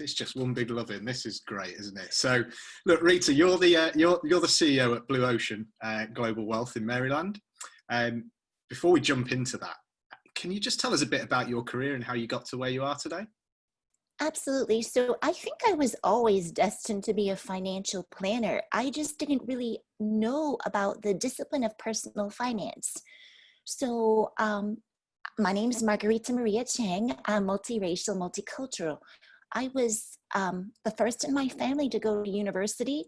It's just one big loving. This is great, isn't it? So, look, Rita, you're the CEO at Blue Ocean Global Wealth in Maryland. Before we jump into that, can you just tell us a bit about your career and how you got to where you are today? Absolutely. So I think I was always destined to be a financial planner. I just didn't really know about the discipline of personal finance. So my name is Margarita Maria Cheng. I'm multiracial, multicultural. I was the first in my family to go to university.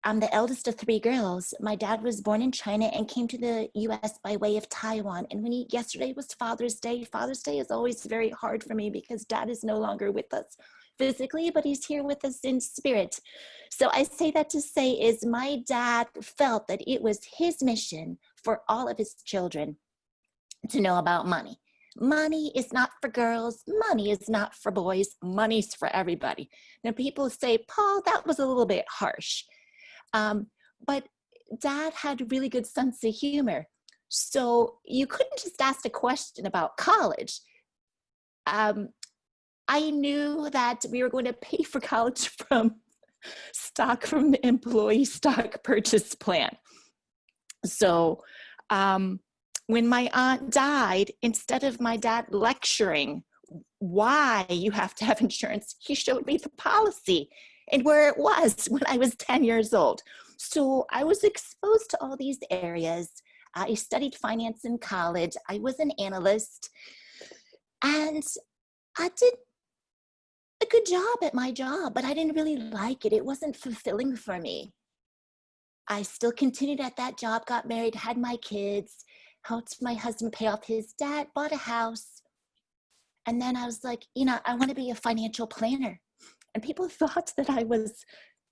I'm the eldest of three girls. My dad was born in China and came to the US by way of Taiwan. And yesterday was Father's Day. Father's Day is always very hard for me because dad is no longer with us physically, but he's here with us in spirit. So I say that to say is my dad felt that it was his mission for all of his children to know about money. Money is not for girls. Money is not for boys. Money's for everybody. Now people say, Paul, that was a little bit harsh. But dad had a really good sense of humor. So you couldn't just ask a question about college. I knew that we were going to pay for college from the employee stock purchase plan. So when my aunt died, instead of my dad lecturing why you have to have insurance, he showed me the policy and where it was when I was 10 years old. So I was exposed to all these areas. I studied finance in college. I was an analyst. And I did a good job at my job, but I didn't really like it. It wasn't fulfilling for me. I still continued at that job, got married, had my kids, helped my husband pay off his debt, bought a house. And then I was like, I want to be a financial planner. And people thought that I was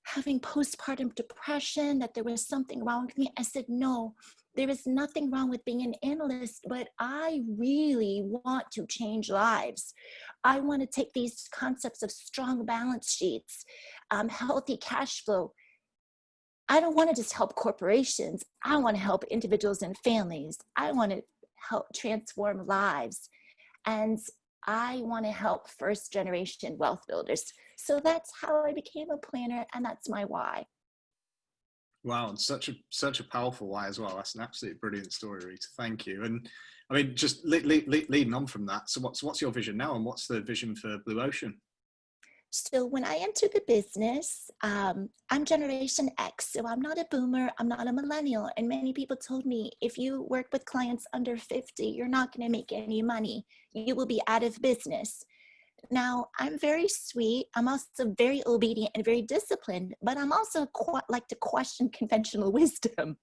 having postpartum depression, that there was something wrong with me. I said, no, there is nothing wrong with being an analyst, but I really want to change lives. I want to take these concepts of strong balance sheets, healthy cash flow. I don't want to just help corporations. I want to help individuals and families. I want to help transform lives. And I want to help first generation wealth builders. So that's how I became a planner, and that's my why. Wow, and such a powerful why as well. That's an absolutely brilliant story, Rita. Thank you. And I mean, just leading on from that. So what's your vision now, and what's the vision for Blue Ocean? So when I entered the business, I'm Generation X, so I'm not a boomer, I'm not a millennial. And many people told me, if you work with clients under 50, you're not going to make any money. You will be out of business. Now, I'm very sweet. I'm also very obedient and very disciplined, but I'm also like to question conventional wisdom.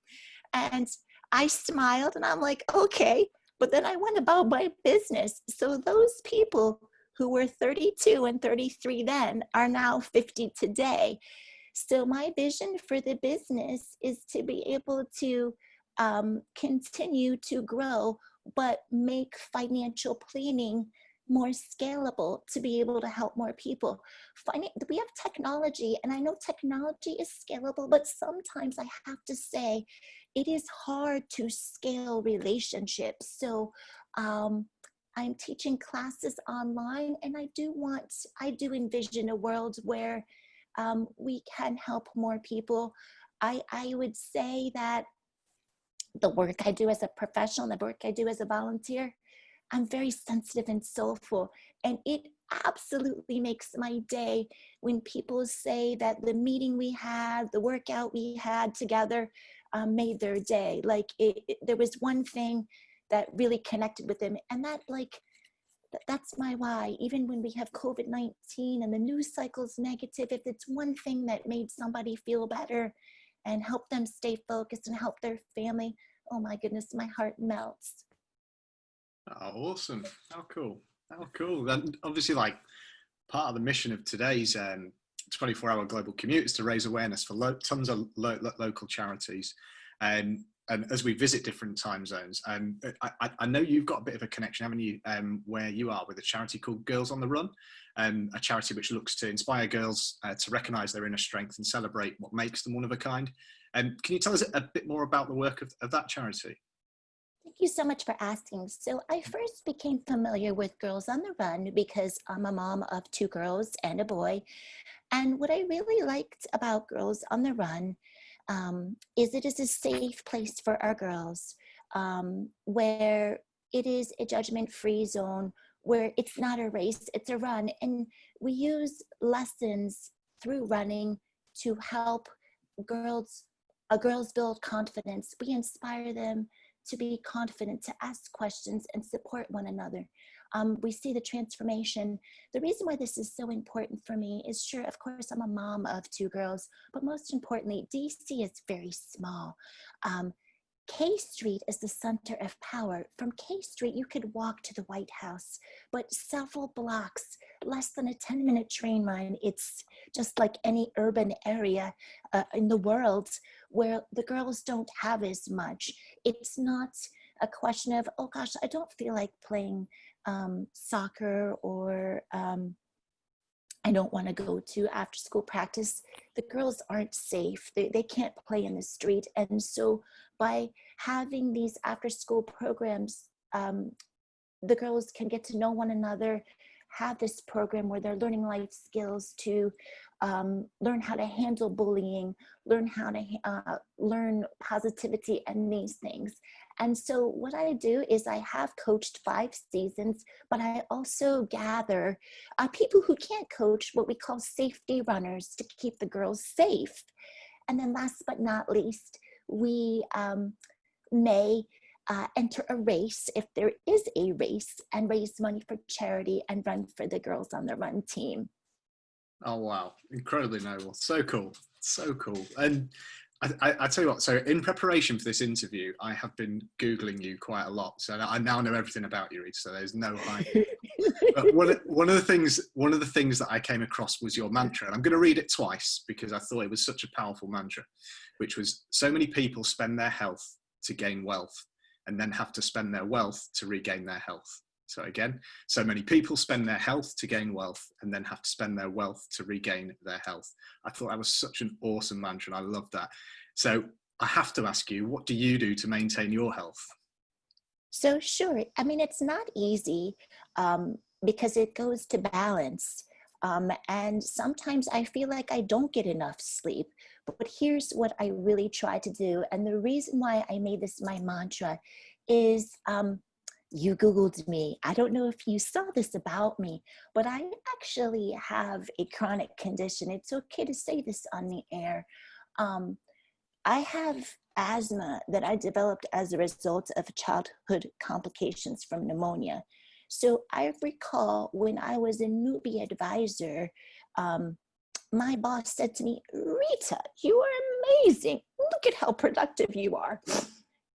And I smiled and I'm like, okay, but then I went about my business. So those people who were 32 and 33 then are now 50 today. So my vision for the business is to be able to continue to grow, but make financial planning more scalable to be able to help more people. We have technology, and I know technology is scalable, but sometimes I have to say it is hard to scale relationships. So I'm teaching classes online, and I do envision a world where we can help more people. I would say that the work I do as a professional, the work I do as a volunteer, I'm very sensitive and soulful, and it absolutely makes my day when people say that the meeting we had, the workout we had together made their day. Like there was one thing that really connected with them, and that's my why. Even when we have COVID-19 and the news cycle's negative, if it's one thing that made somebody feel better and help them stay focused and help their family, oh my goodness, my heart melts. Oh, awesome. How cool. How cool. And obviously, like, part of the mission of today's 24-hour global commute is to raise awareness for tons of local charities. And as we visit different time zones, I know you've got a bit of a connection, haven't you, where you are with a charity called Girls on the Run, a charity which looks to inspire girls to recognise their inner strength and celebrate what makes them one of a kind. Can you tell us a bit more about the work of that charity? Thank you so much for asking. So I first became familiar with Girls on the Run because I'm a mom of two girls and a boy. And what I really liked about Girls on the Run is it is a safe place for our girls, where it is a judgment-free zone, where it's not a race, it's a run. And we use lessons through running to help girls, girls build confidence. We inspire them to be confident, to ask questions and support one another. We see the transformation. The reason why this is so important for me is, sure, of course, I'm a mom of two girls, but most importantly, DC is very small. K Street is the center of power. From K Street, you could walk to the White House, but several blocks, less than a 10-minute train ride. It's just like any urban area in the world where the girls don't have as much. It's not a question of, oh gosh, I don't feel like playing soccer, or I don't want to go to after school practice. The girls aren't safe. They can't play in the street. And so by having these after school programs, the girls can get to know one another, have this program where they're learning life skills to learn how to handle bullying, learn how to learn positivity and these things. And so what I do is I have coached 5 seasons, but I also gather people who can't coach, what we call safety runners, to keep the girls safe. And then last but not least, we may enter a race, if there is a race, and raise money for charity and run for the Girls on the Run team. Oh, wow. Incredibly noble. So cool. So cool. And I tell you what, so in preparation for this interview, I have been Googling you quite a lot. So I now know everything about you, Rita, so there's no hiding. But one of the things that I came across was your mantra. And I'm going to read it twice because I thought it was such a powerful mantra, which was, so many people spend their health to gain wealth and then have to spend their wealth to regain their health. So again, so many people spend their health to gain wealth and then have to spend their wealth to regain their health. I thought that was such an awesome mantra, and I love that. So I have to ask you, what do you do to maintain your health? So sure, I mean, it's not easy because it goes to balance. And sometimes I feel like I don't get enough sleep, but here's what I really try to do. And the reason why I made this my mantra is, you Googled me. I don't know if you saw this about me, but I actually have a chronic condition. It's okay to say this on the air. I have asthma that I developed as a result of childhood complications from pneumonia. So I recall when I was a newbie advisor, my boss said to me, Rita, you are amazing. Look at how productive you are.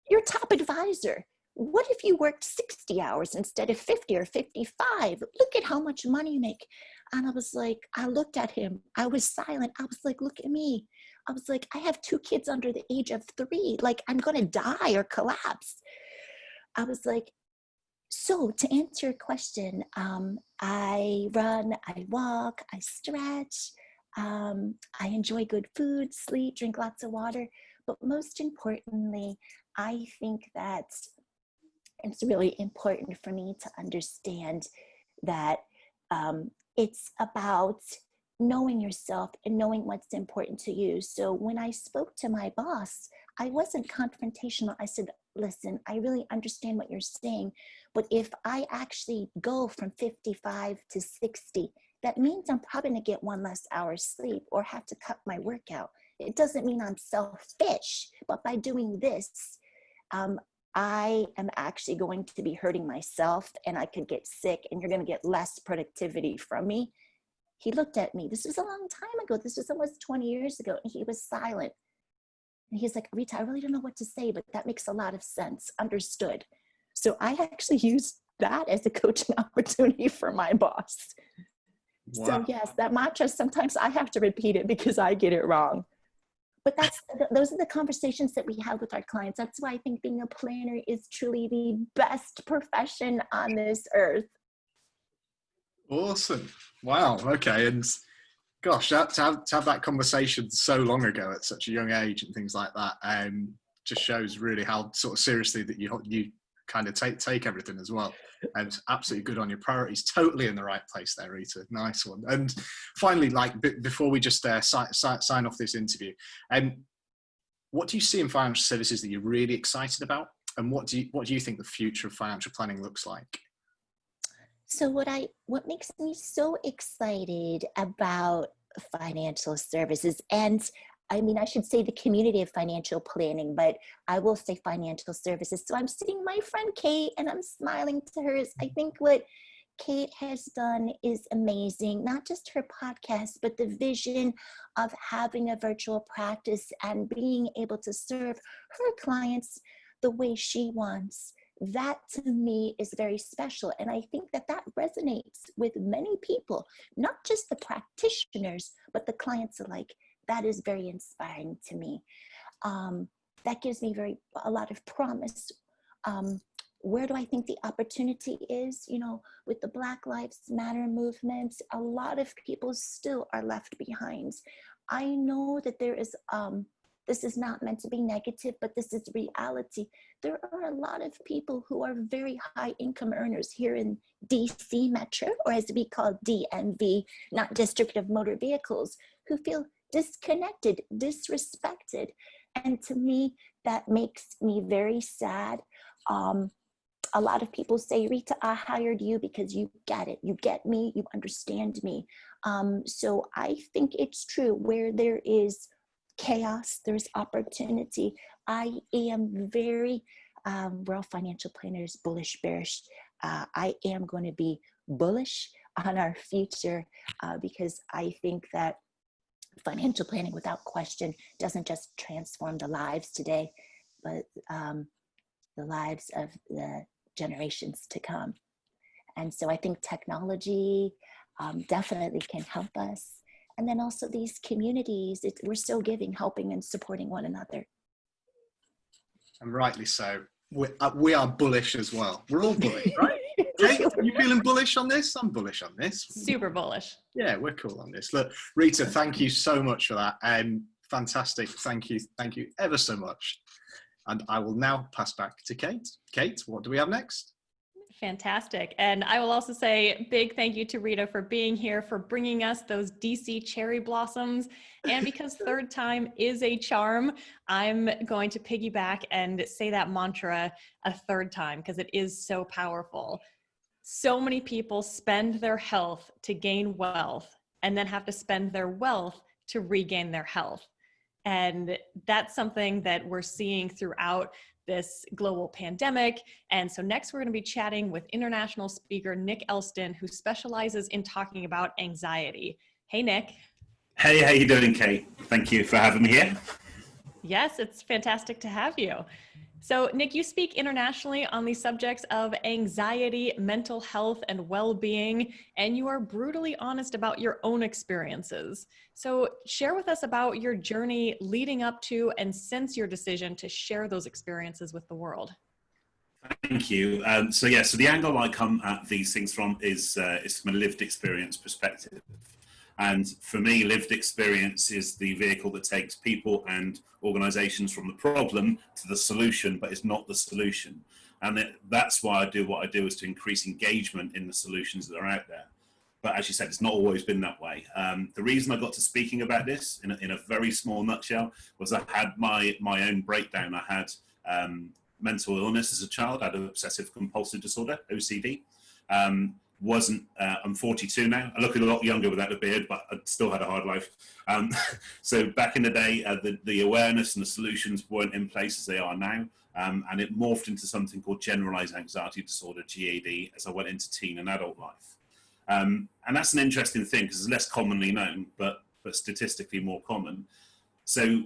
You're top advisor. What if you worked 60 hours instead of 50 or 55? Look at how much money you make. And I was like, I looked at him. I was silent. I was like, look at me. I was like, I have 2 kids under the age of 3. Like, I'm going to die or collapse. I was like, so to answer your question, I run, I walk, I stretch. I enjoy good food, sleep, drink lots of water. But most importantly, I think that it's really important for me to understand that it's about knowing yourself and knowing what's important to you. So when I spoke to my boss, I wasn't confrontational. I said, listen, I really understand what you're saying, but if I actually go from 55 to 60, that means I'm probably gonna get 1 less hour sleep or have to cut my workout. It doesn't mean I'm selfish, but by doing this, I am actually going to be hurting myself and I could get sick and you're going to get less productivity from me. He looked at me. This was a long time ago. This was almost 20 years ago. And he was silent. And he's like, Rita, I really don't know what to say, but that makes a lot of sense. Understood. So I actually used that as a coaching opportunity for my boss. Wow. So yes, that mantra, sometimes I have to repeat it because I get it wrong. But those are the conversations that we have with our clients. That's why I think being a planner is truly the best profession on this earth. Awesome. Wow. Okay. And gosh, to have that conversation so long ago at such a young age and things like that. just shows really how sort of seriously that you kind of take everything as well. And absolutely good on your priorities. Totally in the right place there, Rita. Nice one. And finally, like before we just sign off this interview, what do you see in financial services that you're really excited about? And what do you think the future of financial planning looks like? So what makes me so excited about financial services, and I mean, I should say the community of financial planning, but I will say financial services. So I'm sitting my friend Kate and I'm smiling to her. I think what Kate has done is amazing, not just her podcast, but the vision of having a virtual practice and being able to serve her clients the way she wants. That to me is very special. And I think that that resonates with many people, not just the practitioners, but the clients alike. That is very inspiring to me. That gives me a lot of promise. Where do I think the opportunity is? You know, with the Black Lives Matter movement, a lot of people still are left behind. I know that there is, this is not meant to be negative, but this is reality. There are a lot of people who are very high income earners here in DC Metro, or as we call DMV, not District of Motor Vehicles, who feel disconnected, disrespected. And to me, that makes me very sad. A lot of people say, Rita, I hired you because you get it. You get me, you understand me. So I think it's true. Where there is chaos, there's opportunity. I am very, we're all financial planners, bullish, bearish. I am going to be bullish on our future because I think that financial planning, without question, doesn't just transform the lives today, but the lives of the generations to come. And so I think technology definitely can help us. And then also these communities, we're so giving, helping, and supporting one another. And rightly so. We are bullish as well. We're all bullish, right? Kate, are you feeling bullish on this? I'm bullish on this. Super bullish. Yeah, we're cool on this. Look, Rita, thank you so much for that. Fantastic. Thank you ever so much. And I will now pass back to Kate. Kate, what do we have next? Fantastic. And I will also say big thank you to Rita for being here, for bringing us those DC cherry blossoms. And because third time is a charm, I'm going to piggyback and say that mantra a third time because it is so powerful. So many people spend their health to gain wealth and then have to spend their wealth to regain their health. And that's something that we're seeing throughout this global pandemic. And so next we're going to be chatting with international speaker Nick Elston, who specializes in talking about anxiety. Hey, Nick. Hey, how you doing, Kate? Thank you for having me here. Yes, it's fantastic to have you. So Nick, you speak internationally on the subjects of anxiety, mental health, and well-being, and you are brutally honest about your own experiences. So share with us about your journey leading up to and since your decision to share those experiences with the world. Thank you. So the angle I come at these things from is from a lived experience perspective. And for me, lived experience is the vehicle that takes people and organizations from the problem to the solution, but it's not the solution. And that's why I do what I do, is to increase engagement in the solutions that are out there. But as you said, it's not always been that way. The reason I got to speaking about this in a very small nutshell was I had my own breakdown. I had mental illness as a child. I had an obsessive compulsive disorder, OCD. I'm 42 now. I look a lot younger without a beard, but I still had a hard life. So back in the day, the awareness and the solutions weren't in place as they are now. And it morphed into something called generalized anxiety disorder, GAD, as I went into teen and adult life. And that's an interesting thing because it's less commonly known, but statistically more common. So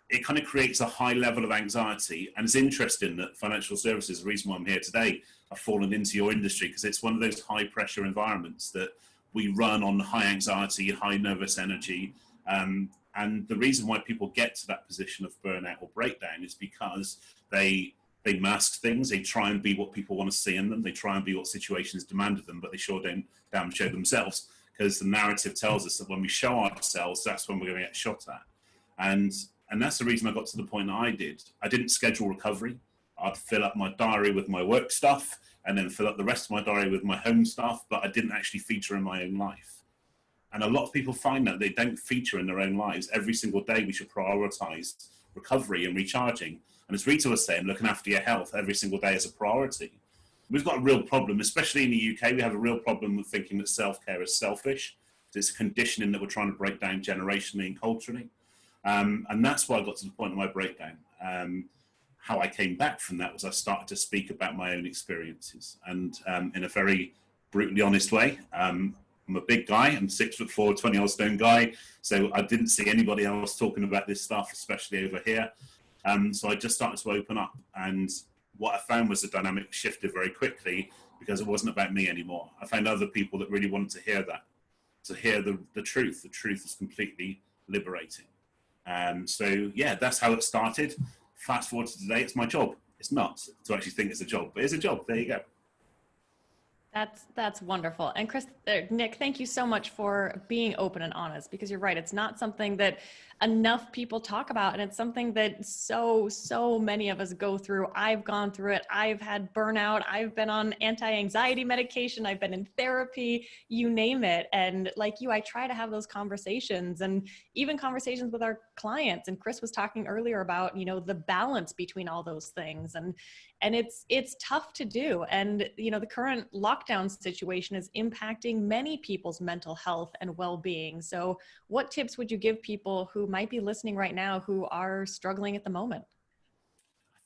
it kind of creates a high level of anxiety. And it's interesting that financial services, the reason why I'm here today, have fallen into your industry, because it's one of those high pressure environments that we run on high anxiety, high nervous energy. And the reason why people get to that position of burnout or breakdown is because they mask things. They try and be what people want to see in them. They try and be what situations demand of them, but they sure don't damn show themselves, because the narrative tells us that when we show ourselves, that's when we're going to get shot at. And And that's the reason I got to the point that I did. I didn't schedule recovery. I'd fill up my diary with my work stuff and then fill up the rest of my diary with my home stuff, but I didn't actually feature in my own life. And a lot of people find that they don't feature in their own lives. Every single day we should prioritize recovery and recharging. And as Rita was saying, looking after your health every single day is a priority. We've got a real problem, especially in the UK, we have a real problem with thinking that self-care is selfish. It's a conditioning that we're trying to break down generationally and culturally. And that's why I got to the point of my breakdown. How I came back from that was I started to speak about my own experiences, and in a very brutally honest way. I'm a big guy, I'm 6'4", 20 stone guy, so I didn't see anybody else talking about this stuff, especially over here. So I just started to open up, and what I found was the dynamic shifted very quickly because it wasn't about me anymore. I found other people that really wanted to hear that, to hear the truth. The truth is completely liberating. So yeah, that's how it started. Fast forward to today, it's my job. It's not to actually think it's a job, but it's a job. There you go. That's wonderful. And Chris, Nick, thank you so much for being open and honest, because you're right. It's not something that enough people talk about. And it's something that so many of us go through. I've gone through it. I've had burnout. I've been on anti-anxiety medication. I've been in therapy, you name it. And like you, I try to have those conversations, and even conversations with our clients. And Chris was talking earlier about, the balance between all those things. And it's tough to do. And, the current lockdown situation is impacting many people's mental health and well-being. So what tips would you give people who might be listening right now who are struggling at the moment?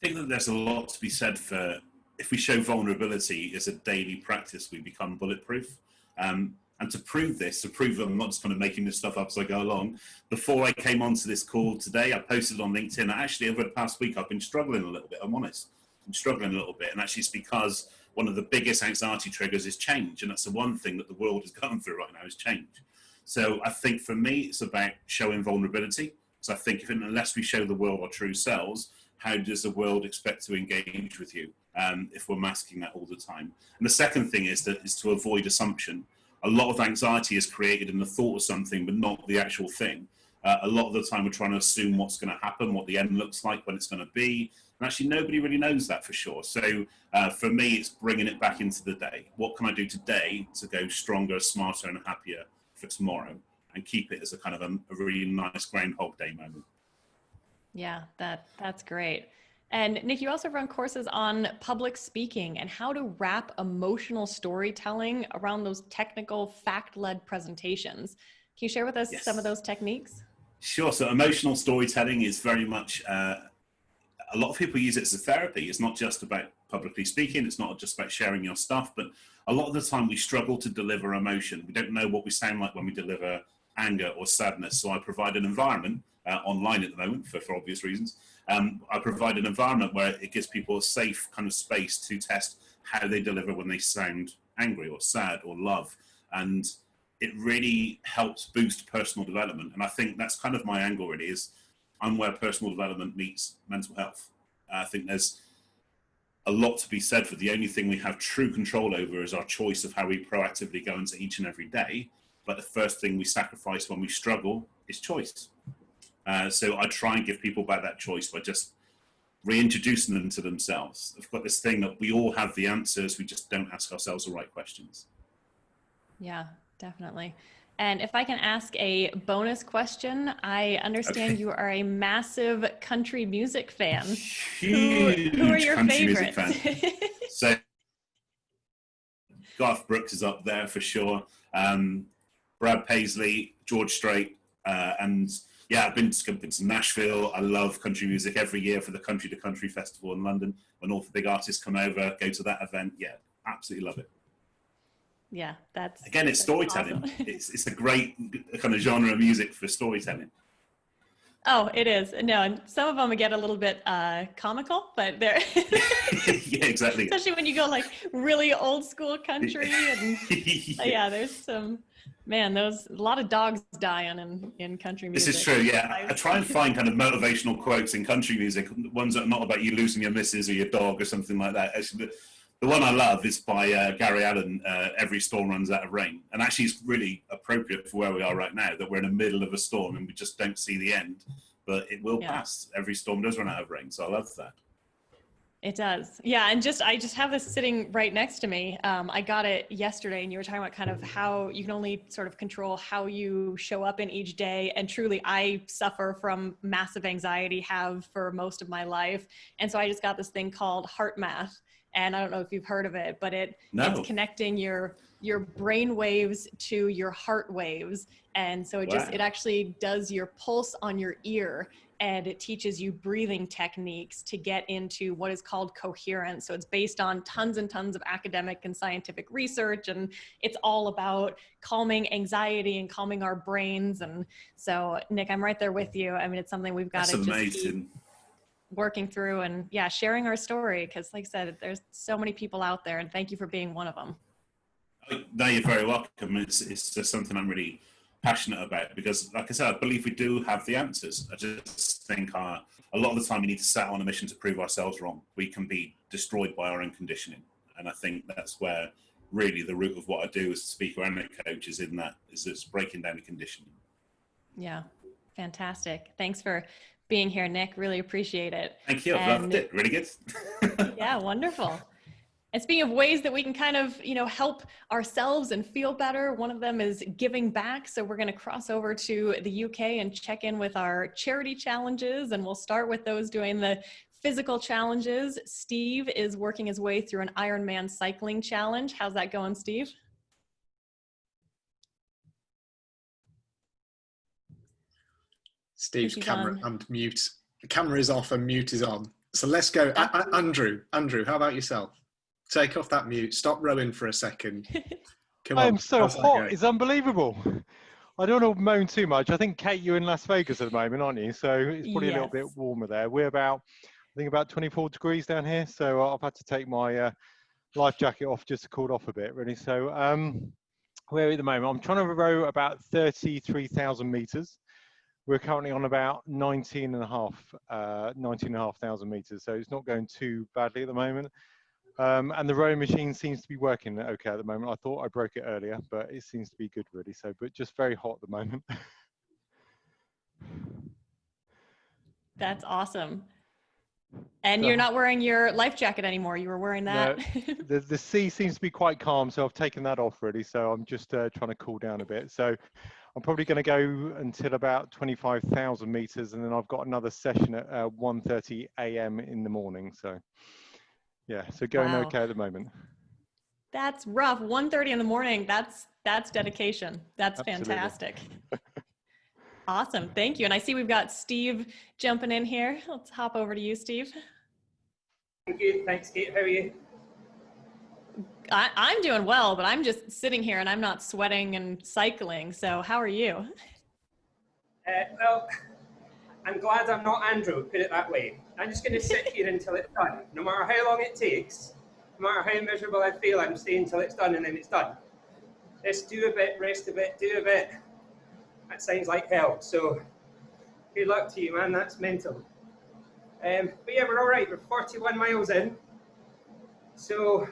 I think that there's a lot to be said for, if we show vulnerability as a daily practice, we become bulletproof. And to prove this, that I'm not just kind of making this stuff up as I go along, before I came onto this call today, I posted on LinkedIn, actually over the past week, I've been struggling a little bit, I'm honest. I'm struggling a little bit, and actually it's because one of the biggest anxiety triggers is change, and that's the one thing that the world is going through right now is change. So I think for me, it's about showing vulnerability. So I think unless we show the world our true selves, how does the world expect to engage with you if we're masking that all the time? And the second thing is to avoid assumption. A lot of anxiety is created in the thought of something, but not the actual thing. A lot of the time we're trying to assume what's going to happen, what the end looks like, when it's going to be. And actually nobody really knows that for sure. So for me, it's bringing it back into the day. What can I do today to go stronger, smarter and happier for tomorrow, and keep it as a kind of a really nice Groundhog Day moment. Yeah, that's great. And Nick, you also run courses on public speaking and how to wrap emotional storytelling around those technical fact-led presentations. Can you share with us some of those techniques? Sure. So emotional storytelling is very much, a lot of people use it as a therapy. It's not just about publicly speaking. It's not just about sharing your stuff, but a lot of the time we struggle to deliver emotion. We don't know what we sound like when we deliver anger or sadness. So I provide an environment online at the moment for obvious reasons. I provide an environment where it gives people a safe kind of space to test how they deliver when they sound angry or sad or love. And it really helps boost personal development. And I think that's kind of my angle really, is I'm where personal development meets mental health. I think there's a lot to be said for the only thing we have true control over is our choice of how we proactively go into each and every day. But the first thing we sacrifice when we struggle is choice. So I try and give people back that choice by just reintroducing them to themselves. I've got this thing that we all have the answers, we just don't ask ourselves the right questions. Yeah, definitely. And if I can ask a bonus question, I understand you are a massive country music fan. Huge who are your country favorites? music fan. So Garth Brooks is up there for sure. Brad Paisley, George Strait, and yeah, I've been to Nashville. I love country music every year for the Country to Country Festival in London. When all the big artists come over, go to that event. Yeah, absolutely love it. Yeah, it's storytelling. Awesome. It's a great kind of genre of music for storytelling. Oh, it is. No, and some of them get a little bit comical, but they're yeah, exactly. Especially when you go like really old school country, and yeah, there's some. Man, a lot of dogs dying in country music. This is true, yeah. I try and find kind of motivational quotes in country music, ones that are not about you losing your missus or your dog or something like that. Actually, the one I love is by Gary Allan, Every Storm Runs Out of Rain. And actually it's really appropriate for where we are right now, that we're in the middle of a storm and we just don't see the end. but it will Yeah. pass. Every storm does run out of rain, so I love that. It does. Yeah. And I just have this sitting right next to me. I got it yesterday, and you were talking about kind of how you can only sort of control how you show up in each day. And truly, I suffer from massive anxiety, have for most of my life. And so I just got this thing called Heart Math. And I don't know if you've heard of it, but it's connecting your brain waves to your heart waves. And so it Wow. it actually does your pulse on your ear, and it teaches you breathing techniques to get into what is called coherence. So it's based on tons and tons of academic and scientific research, and it's all about calming anxiety and calming our brains. And so, Nick, I'm right there with you. I mean, it's something we've got to just keep working through and sharing our story, because like I said, there's so many people out there, and thank you for being one of them. No, you're very welcome. It's just something I'm really passionate about, because like I said, I believe we do have the answers. I just think a lot of the time we need to set on a mission to prove ourselves wrong. We can be destroyed by our own conditioning, and I think that's where really the root of what I do as a speaker and a coach is it's breaking down the conditioning. Yeah, fantastic. Thanks for being here, Nick. Really appreciate it. Thank you. I've loved it. Really good. Yeah, wonderful. And speaking of ways that we can kind of, help ourselves and feel better, one of them is giving back. So we're going to cross over to the UK and check in with our charity challenges. And we'll start with those doing the physical challenges. Steve is working his way through an Ironman cycling challenge. How's that going, Steve? Steve's camera and mute. The camera is off and mute is on. So let's go. Andrew, how about yourself? Take off that mute. Stop rowing for a second. Come on. I'm so hot. It's unbelievable. I don't want to moan too much. I think, Kate, you're in Las Vegas at the moment, aren't you? So it's probably a little bit warmer there. We're about 24 degrees down here. So I've had to take my life jacket off just to cool off a bit, really. So where at the moment, I'm trying to row about 33,000 meters. We're currently on about 19,500 meters. So it's not going too badly at the moment. And the rowing machine seems to be working okay at the moment. I thought I broke it earlier, but it seems to be good, really. So, but just very hot at the moment. That's awesome. And you're not wearing your life jacket anymore. You were wearing that. No, the sea seems to be quite calm, so I've taken that off, really. So I'm just trying to cool down a bit. So I'm probably going to go until about 25,000 meters, and then I've got another session at 1:30 a.m. in the morning. So. Yeah, so going okay at the moment. That's rough. 1:30 in the morning. That's dedication. That's Absolutely. Fantastic. Awesome. Thank you. And I see we've got Steve jumping in here. Let's hop over to you, Steve. Thank you. Thanks, Kate. How are you? I'm doing well, but I'm just sitting here and I'm not sweating and cycling. So how are you? Well, I'm glad I'm not Andrew, put it that way. I'm just going to sit here until it's done. No matter how long it takes, no matter how miserable I feel, I'm staying until it's done, and then it's done. Just do a bit, rest a bit, do a bit. That sounds like hell. So good luck to you, man. That's mental. But yeah, we're all right. We're 41 miles in. So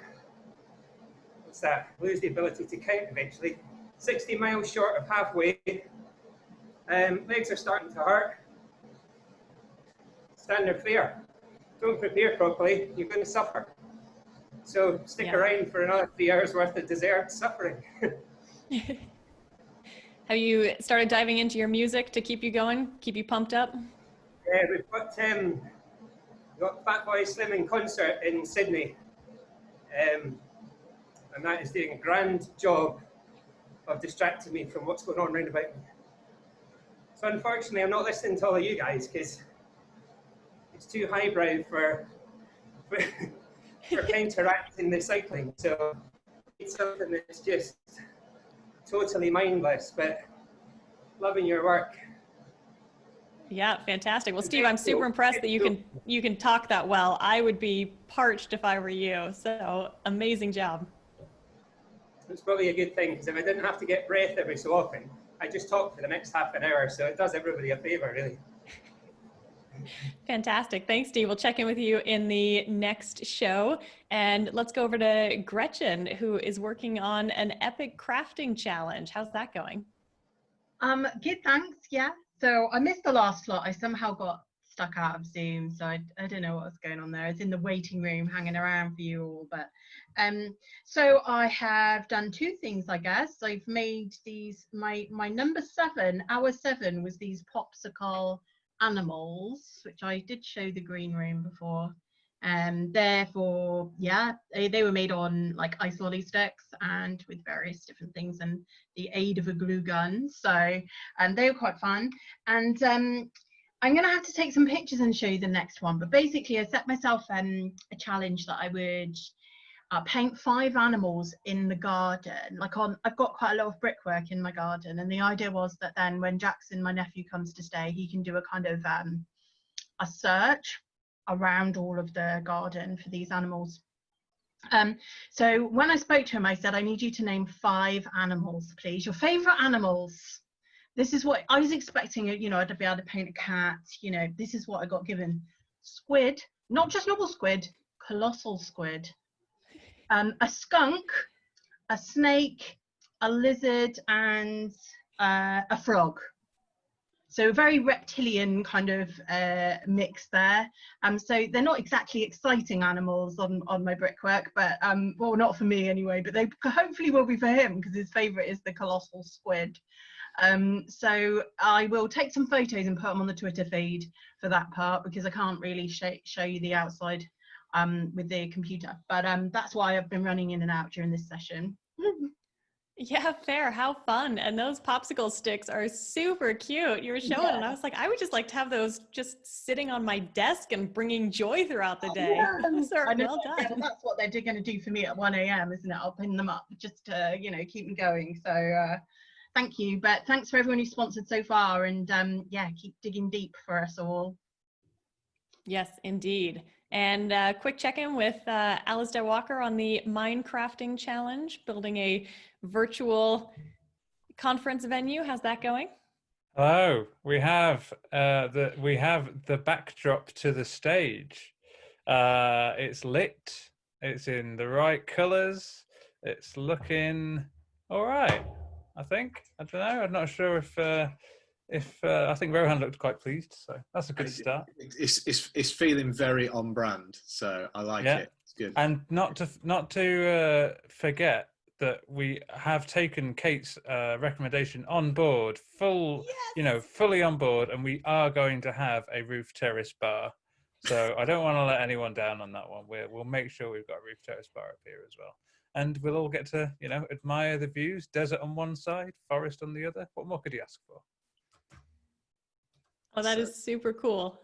what's that? Lose the ability to count eventually. 60 miles short of halfway. Legs are starting to hurt. Standard fare. Don't prepare properly, you're going to suffer. So stick around for another 3 hours worth of deserved suffering. Have you started diving into your music to keep you going, keep you pumped up? Yeah, we've got Fatboy Slim in concert in Sydney. And that is doing a grand job of distracting me from what's going on around about me. So unfortunately, I'm not listening to all of you guys because it's too highbrow for counteracting the cycling. So it's something that's just totally mindless, but loving your work. Yeah, fantastic. Well, Steve, I'm super impressed that you can talk that well. I would be parched if I were you. So amazing job. It's probably a good thing because if I didn't have to get breath every so often, I just talk for the next half an hour. So it does everybody a favor, really. Fantastic. Thanks, Steve. We'll check in with you in the next show. And let's go over to Gretchen, who is working on an epic crafting challenge. How's that going? Good, thanks. Yeah. So I missed the last slot. I somehow got stuck out of Zoom, so I don't know what was going on there. I was in the waiting room hanging around for you all, but so I have done two things, I guess. I've made these, my number 7, hour 7 was these popsicle animals, which I did show the green room before. Therefore, yeah, they were made on like ice lolly sticks and with various different things and the aid of a glue gun. So they were quite fun. And I'm going to have to take some pictures and show you the next one. But basically, I set myself a challenge that I would paint 5 animals in the garden. Like I've got quite a lot of brickwork in my garden. And the idea was that then when Jackson, my nephew, comes to stay, he can do a kind of a search around all of the garden for these animals. So when I spoke to him, I said, I need you to name 5 animals, please. Your favorite animals. This is what I was expecting, you know, I'd be able to paint a cat, you know, this is what I got given. Squid, not just normal squid, colossal squid. A skunk, a snake, a lizard, and a frog. So a very reptilian kind of mix there. So they're not exactly exciting animals on my brickwork, but well, not for me anyway, but they hopefully will be for him because his favorite is the colossal squid. So I will take some photos and put them on the Twitter feed for that part because I can't really show you the outside with the computer, but that's why I've been running in and out during this session. Yeah, fair. How fun. And those popsicle sticks are super cute. You were showing and I was like, I would just like to have those just sitting on my desk and bringing joy throughout the day. Those are well done. Yeah, that's what they're going to do for me at 1 a.m, isn't it? I'll pin them up just to, you know, keep me going. So thank you. But thanks for everyone who's sponsored so far. And yeah, keep digging deep for us all. Yes, indeed. And quick check-in with Alasdair Walker on the Minecrafting Challenge, building a virtual conference venue. How's that going? Hello. We have the backdrop to the stage. It's lit. It's in the right colours. It's looking all right. I think. I don't know. I'm not sure if I think Rohan looked quite pleased, so that's a good start. It's feeling very on brand, so I like it. It's good. And not to forget that we have taken Kate's recommendation on board, fully on board, and we are going to have a roof terrace bar. So I don't want to let anyone down on that one. We'll make sure we've got a roof terrace bar up here as well. And we'll all get to, you know, admire the views, desert on one side, forest on the other. What more could you ask for? Oh, that is super cool.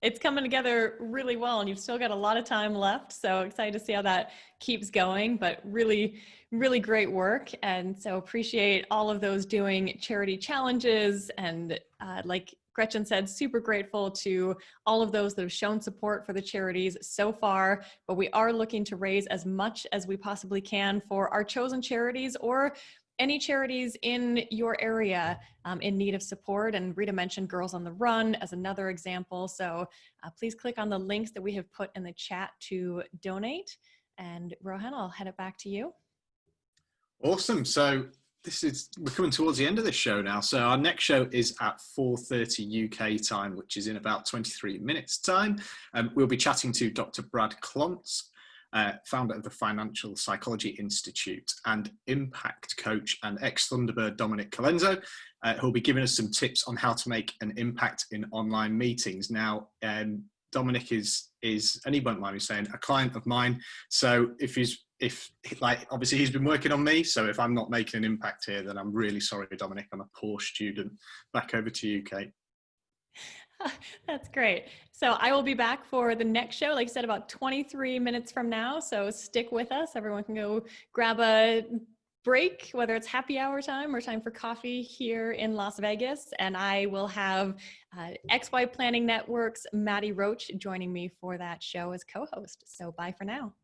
It's coming together really well and you've still got a lot of time left. So excited to see how that keeps going, but really, really great work. And so appreciate all of those doing charity challenges. And like Gretchen said, super grateful to all of those that have shown support for the charities so far, but we are looking to raise as much as we possibly can for our chosen charities or any charities in your area in need of support. And Rita mentioned Girls on the Run as another example. So please click on the links that we have put in the chat to donate. And Rohan, I'll head it back to you. Awesome. So we're coming towards the end of this show now. So our next show is at 4:30 UK time, which is in about 23 minutes time. We'll be chatting to Dr. Brad Klontz, founder of the Financial Psychology Institute and impact coach, and ex-Thunderbird Dominic Colenso, who'll be giving us some tips on how to make an impact in online meetings. Now, Dominic is, and he won't mind me saying, a client of mine. So obviously he's been working on me. So if I'm not making an impact here, then I'm really sorry, Dominic. I'm a poor student. Back over to you, Kate. That's great. So I will be back for the next show, like I said, about 23 minutes from now. So stick with us. Everyone can go grab a break, whether it's happy hour time or time for coffee here in Las Vegas. And I will have XY Planning Network's Maddie Roach joining me for that show as co-host. So bye for now.